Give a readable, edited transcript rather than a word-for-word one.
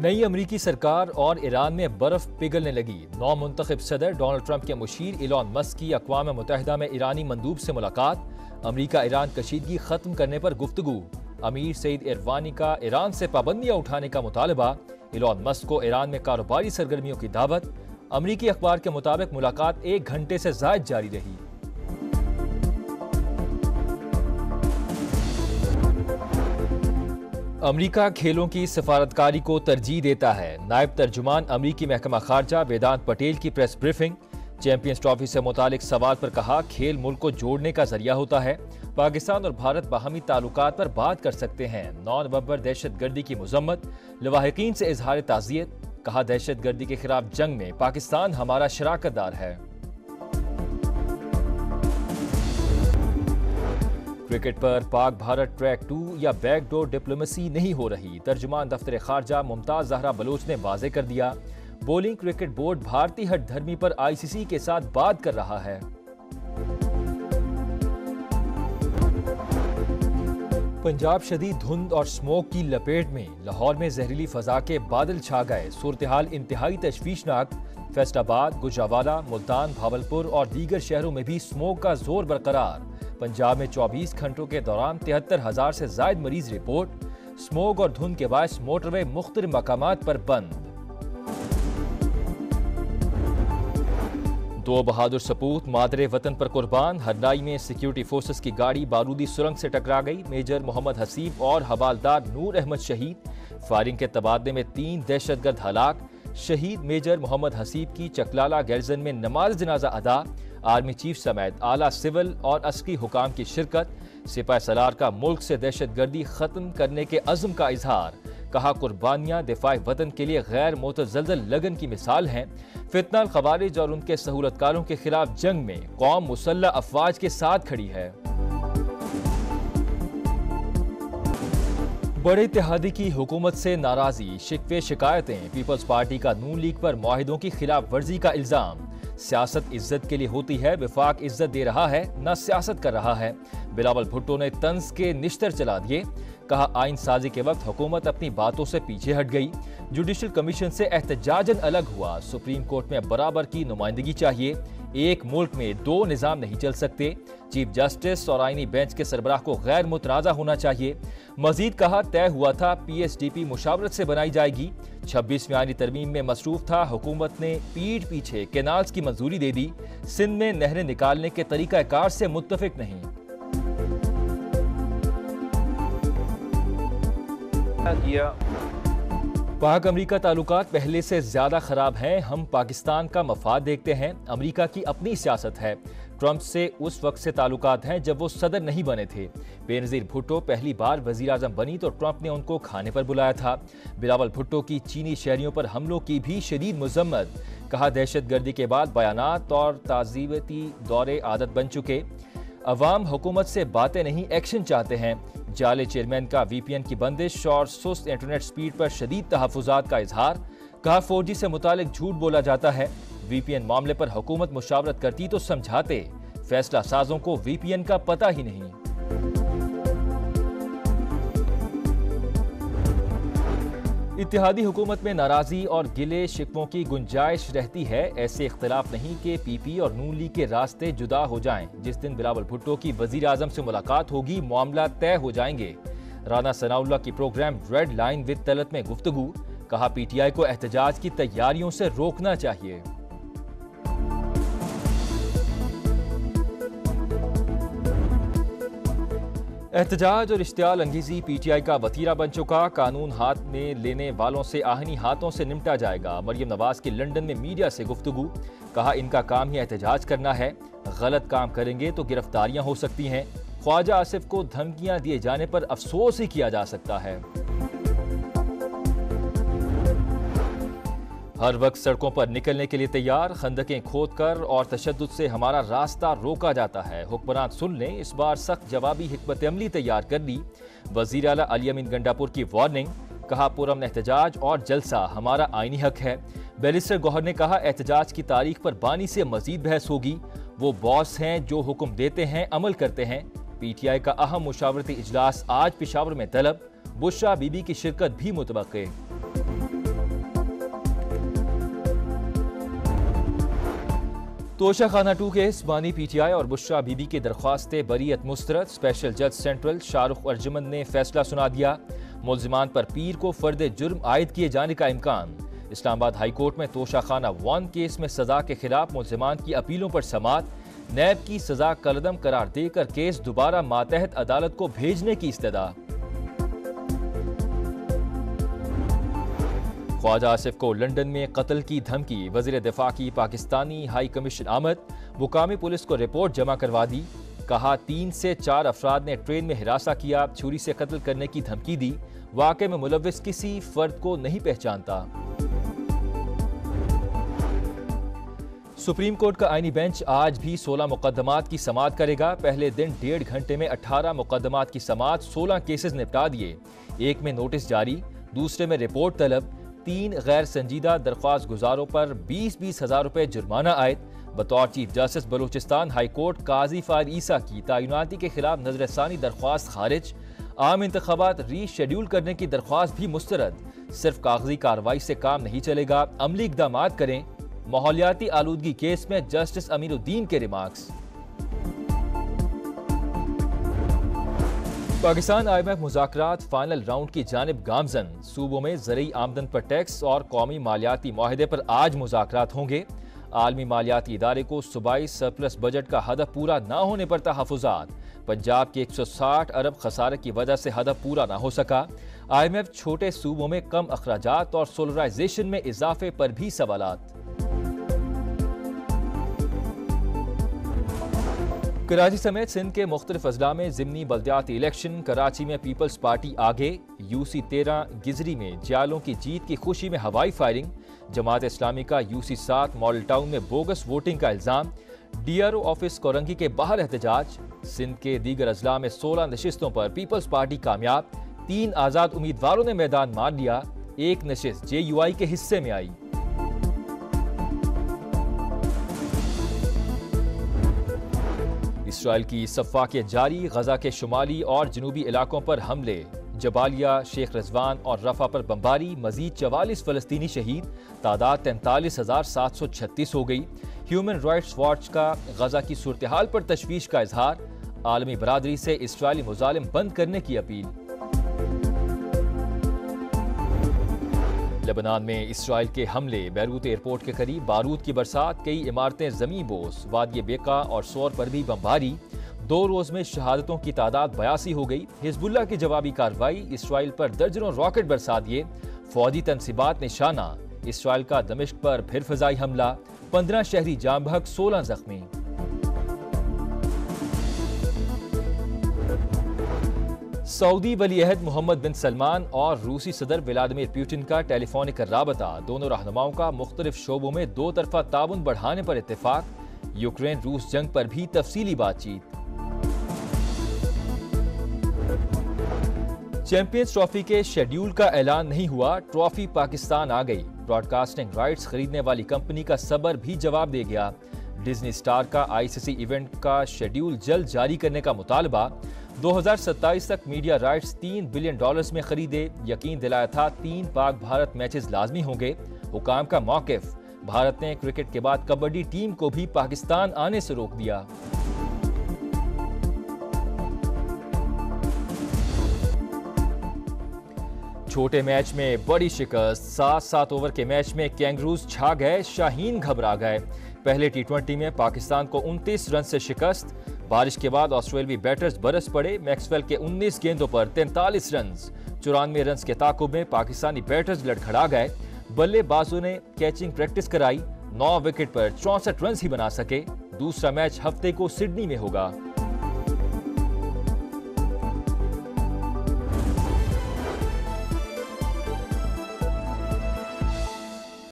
नई अमरीकी सरकार और ईरान में बर्फ पिघलने लगी। नौ मुंतखब सदर डोनाल्ड ट्रंप के मुशीर इलॉन मस्क की अक़वाम मुत्तहिदा में ईरानी मंदूब से मुलाकात। अमरीका ईरान कशीदगी खत्म करने पर गुफ्तगू। अमीर सईद इरवानी का ईरान से पाबंदियां उठाने का मुतालबा। इलॉन मस्क को ईरान में कारोबारी सरगर्मियों की दावत। अमरीकी अखबार के मुताबिक मुलाकात 1 घंटे से ज़ायद जारी रही। अमरीका खेलों की सफारतकारी को तरजीह देता है। नायब तर्जुमान अमरीकी महकमा खारजा वेदांत पटेल की प्रेस ब्रीफिंग। चैंपियंस ट्रॉफी से मुतालिक सवाल पर कहा, खेल मुल्क को जोड़ने का जरिया होता है। पाकिस्तान और भारत बाहमी ताल्लुकात पर बात कर सकते हैं। 9 नवंबर दहशत गर्दी की मुजम्मत। लवाहिकीन से इजहार ताज़ियत। कहा, दहशत गर्दी के खिलाफ जंग में पाकिस्तान हमारा शराकतदार है। क्रिकेट पर पाक भारत ट्रैक 2 या बैकडोर डिप्लोमेसी नहीं हो रही। तर्जुमान दफ्तर खारजा मुमताज जहरा बलोच ने वाजे कर दिया। बोलिंग क्रिकेट बोर्ड भारतीय हट धर्मी पर ICC के साथ बात कर रहा है। पंजाब शदीद धुंध और स्मोक की लपेट में। लाहौर में जहरीली फजा के बादल छा गए। सूरत हाल इंतहाई तशवीशनाक। फैसलाबाद, गुजरावाला, मुल्तान, भावलपुर और दीगर शहरों में भी स्मोक का जोर बरकरार। पंजाब में 24 घंटों के दौरान 73,000 से जायद मरीज रिपोर्ट। स्मोक और धुंध के बायस मोटरवे मुख्तलिफ मकामात पर बंद। 2 बहादुर सपूत मादरे वतन पर कुर्बान। हरनाई में सिक्योरिटी फोर्सेस की गाड़ी बारूदी सुरंग से टकरा गई। मेजर मोहम्मद हसीब और हवालदार नूर अहमद शहीद। फायरिंग के तबादले में 3 दहशतगर्द हलाक। शहीद मेजर मोहम्मद हसीब की चकलाला गैरजन में नमाज जनाजा अदा। आर्मी चीफ समेत आला सिविल और अस्करी हुकाम की शिरकत। सिपाही सलार का मुल्क से दहशतगर्दी खत्म करने के अज़्म का इजहार। कहा, कुर्बानियां दिफाए वतन के लिए गैर मुतज़ल्ज़ल लगन की मिसाल हैं। फितना खवारिज और उनके सहूलतकारों के खिलाफ जंग में कौम मुसल्लह अफवाज के साथ खड़ी है। बड़े इत्तेहादी की हुकूमत से नाराजी, शिकवे शिकायतें। पीपल्स पार्टी का नून लीग पर मुआहिदों की खिलाफ वर्जी का इल्जाम। सियासत इज्जत के लिए होती है, विफाक इज्जत दे रहा है न सियासत कर रहा है। बिलावल भुट्टो ने तंज के निश्तर चला दिए। कहा, आइन साजी के वक्त हुकूमत अपनी बातों से पीछे हट गई। जुडिशल कमीशन से एहतजाजन अलग हुआ। सुप्रीम कोर्ट में बराबर की नुमाइंदगी चाहिए। एक मुल्क में 2 निज़ाम नहीं चल सकते। चीफ जस्टिस और आईनी बेंच के सरबराह को गैर मुतनाज़ा होना चाहिए। मजीद कहा, तय हुआ था PSDP मुशावरत से बनाई जाएगी। 26वीं आईनी तरमीम में मसरूफ था। हुकूमत ने पीठ पीछे कैनाल्स की मंजूरी दे दी। सिंध में नहरें निकालने के तरीकाकार से मुत्तफिक नहीं। पाक अमरीका ताल्लुकात पहले से ज्यादा खराब हैं। हम पाकिस्तान का मफाद देखते हैं। अमरीका की अपनी सियासत है। ट्रंप से उस वक्त से ताल्लुकात हैं जब वो सदर नहीं बने थे। बेनज़ीर भुट्टो पहली बार वज़ीर आज़म बनी तो ट्रंप ने उनको खाने पर बुलाया था। बिलावल भुट्टो की चीनी शहरियों पर हमलों की भी शदीद मज़म्मत। कहा, दहशत गर्दी के बाद बयानात और ताज़ीवती दौरे आदत बन चुके। अवाम हुकूमत से बातें नहीं, एक्शन चाहते हैं। जाले चेयरमैन का VPN की बंदिश और सुस्त इंटरनेट स्पीड पर शदीद तहफ़्फ़ुज़ात का इजहार। कहा, 4G से मुतालिक झूठ बोला जाता है। VPN मामले पर हुकूमत मुशावरत करती तो समझाते। फैसला साजों को VPN का पता ही नहीं। इत्तेहादी हुकूमत में नाराजी और गिले शिकवों की गुंजाइश रहती है। ऐसे इख्तिलाफ नहीं कि PP और नून लीग के रास्ते जुदा हो जाएं। जिस दिन बिलावल भुट्टो की वजीर आजम से मुलाकात होगी, मामला तय हो जाएंगे। राना सनाउल्लाह की programme red line with Talat में गुफ्तगू। कहा, PTI को एहतजाज की तैयारियों से रोकना चाहिए। एहतजाज और इश्तियाल अंगेजी PTI का वतीरा बन चुका। कानून हाथ में लेने वालों से आहनी हाथों से निपटा जाएगा। मरियम नवाज की लंदन में मीडिया से गुफ्तगू। कहा, इनका काम ही एहतजाज करना है। गलत काम करेंगे तो गिरफ्तारियां हो सकती हैं। ख्वाजा आसिफ को धमकियां दिए जाने पर अफसोस ही किया जा सकता है। हर वक्त सड़कों पर निकलने के लिए तैयार। खंदकें खोदकर और तशद्दुद से हमारा रास्ता रोका जाता है। हुक्मरान सुन लें, इस बार सख्त जवाबी हिकमत अमली तैयार कर ली। वजीर आला अली अमीन गंडापुर की वार्निंग। कहा, पुरअमन एहतजाज और जलसा हमारा आईनी हक है। बैरिस्टर गौहर ने कहा, एहतजाज की तारीख पर बानी से मजीद बहस होगी। वो बॉस हैं जो हुक्म देते हैं, अमल करते हैं। PTI का अहम मुशावरती इजलास आज पेशावर में तलब। बुशरा बीबी की शिरकत भी मुतवक्के। तोशाखाना 2 केस बानी पीटीआई और बुशरा बीबी की दरख्वास्तें बरीयत मुस्तरद। स्पेशल जज सेंट्रल शाहरुख अर्जुमन ने फैसला सुना दिया। मुल्जिमान पर पीर को फर्द जुर्म आयद किए जाने का इम्कान। इस्लामाबाद हाई कोर्ट में तोशाखाना 1 केस में सजा के खिलाफ मुल्जिमान की अपीलों पर समाअत। नैब की सजा कलदम करार देकर केस दोबारा मातहत अदालत को भेजने की इस्तदा। ख्वाजा आसिफ को लंदन में कत्ल की धमकी। वज़ीर दिफा की पाकिस्तानी हाई कमीशन आमद। मुकामी पुलिस को रिपोर्ट जमा करवा दी। कहा 3 से 4 अफराद ने ट्रेन में हिरासा किया, छुरी से कत्ल करने की धमकी दी। वाक़े में मुलव्विस किसी फर्द को नहीं पहचानता। सुप्रीम कोर्ट का आईनी बेंच आज भी 16 मुकदमात की समाअत करेगा। पहले दिन 1.5 घंटे में 18 मुकदमात की समाअत, 16 केसेस निपटा दिए। एक में नोटिस जारी, दूसरे में रिपोर्ट तलब। 3 गैर संजीदा दरख्वास्त गुजारों पर 20-20 हजार रुपए जुर्माना आयद। बतौर chief justice Balochistan high court Qazi Faez Isa की तैनाती के खिलाफ नजरसानी दरख्वास्त खारिज। आम इंतखाबात रीशेड्यूल करने की दरख्वास्त भी मुस्तरद। सिर्फ कागजी कार्रवाई से काम नहीं चलेगा, अमली इकदाम करें। माहौलियाती आलूदगी केस में जस्टिस अमीरुद्दीन के रिमार्क्स। पाकिस्तान IMF मुज़ाकरात फाइनल राउंड की जानिब गामजन। सूबों में ज़रूरी आमदन पर टैक्स और कौमी मालियाती माहिदे पर आज मुज़ाकरात होंगे। आलमी मालियाती इदारे को सूबाई सरप्लस बजट का हदफ पूरा न होने पर तहफ़्फ़ुज़ात। पंजाब के 160 अरब खसारे की वजह से हदफ पूरा न हो सका। IMF छोटे सूबों में कम अखराजात और सोलराइजेशन में इजाफे पर भी सवालात। कराची समेत सिंध के मुख्तलिफ अजला में ज़िमनी बल्दियाती इलेक्शन। कराची में पीपल्स पार्टी आगे। UC13 गिजरी में जियालों की जीत की खुशी में हवाई फायरिंग। जमात इस्लामी का UC7 मॉडल टाउन में बोगस वोटिंग का इल्जाम। DRO ऑफिस कोरंगी के बाहर एहतजाज। सिंध के दीगर अजला में 16 नशिस्तों पर पीपल्स पार्टी कामयाब। 3 आज़ाद उम्मीदवारों ने मैदान मार लिया। एक नशिस्त JUI के हिस्से में आई। इसराइल की सफ़ाकियत जारी। गजा के शुमाली और जनूबी इलाकों पर हमले। जबालिया, शेख रजवान और रफा पर बमबारी। मजीद 44 फ़लस्तीनी शहीद। तादाद 43,736 हो गई। ह्यूमन राइट्स वॉच का गजा की सूरत हाल पर तशवीश का इजहार। आलमी बरादरी से इसराइली मुजालिम बंद करने की अपील। लेबनान में इसराइल के हमले। बैरूत एयरपोर्ट के करीब बारूद की बरसात। कई इमारतें ज़मीं बोस। वादी बेका और सोर पर भी बमबारी। 2 रोज़ में शहादतों की तादाद 82 हो गई। हिजबुल्लाह की जवाबी कार्रवाई। इसराइल पर दर्जनों रॉकेट बरसा दिए। फौजी तनसीबात निशाना। इसराइल का दमिश्क पर फिर फ़िज़ाई हमला। 15 शहरी जाम बहक, 16 जख्मी। सऊदी वलीअहद मोहम्मद बिन सलमान और रूसी सदर व्लादिमीर पुतिन का टेलीफोनिक राबता। दोनों रहनुमाओं का मुख्तलिफ शोबों में 2 तरफा ताउन बढ़ाने पर इत्तेफाक। यूक्रेन रूस जंग पर भी तफसीली बातचीत। चैंपियंस ट्रॉफी के शेड्यूल का ऐलान नहीं हुआ। ट्रॉफी पाकिस्तान आ गई। ब्रॉडकास्टिंग राइट्स खरीदने वाली कंपनी का सबर भी जवाब दे गया। डिज्नी स्टार का ICC इवेंट का शेड्यूल जल्द जारी करने का मुतालबा। 2027 तक मीडिया राइट्स $3 बिलियन में खरीदे। यकीन दिलाया था 3 पाक भारत मैचेस लाजमी होंगे। हुकाम का मौकिफ। भारत ने क्रिकेट के बाद कबड्डी टीम को भी पाकिस्तान आने से रोक दिया। छोटे मैच में बड़ी शिकस्त। 7 ओवर के मैच में कैंगरूज छा गए। शाहीन घबरा गए। पहले T20 में पाकिस्तान को 29 रन से शिकस्त। बारिश के बाद ऑस्ट्रेलियावी बैटर्स बरस पड़े। मैक्सवेल के 19 गेंदों पर 43 रन। 94 रन के ताकुब में पाकिस्तानी बैटर्स लड़खड़ा गए। बल्लेबाजों ने कैचिंग प्रैक्टिस कराई। 9 विकेट पर 64 रन ही बना सके। दूसरा मैच हफ्ते को सिडनी में होगा।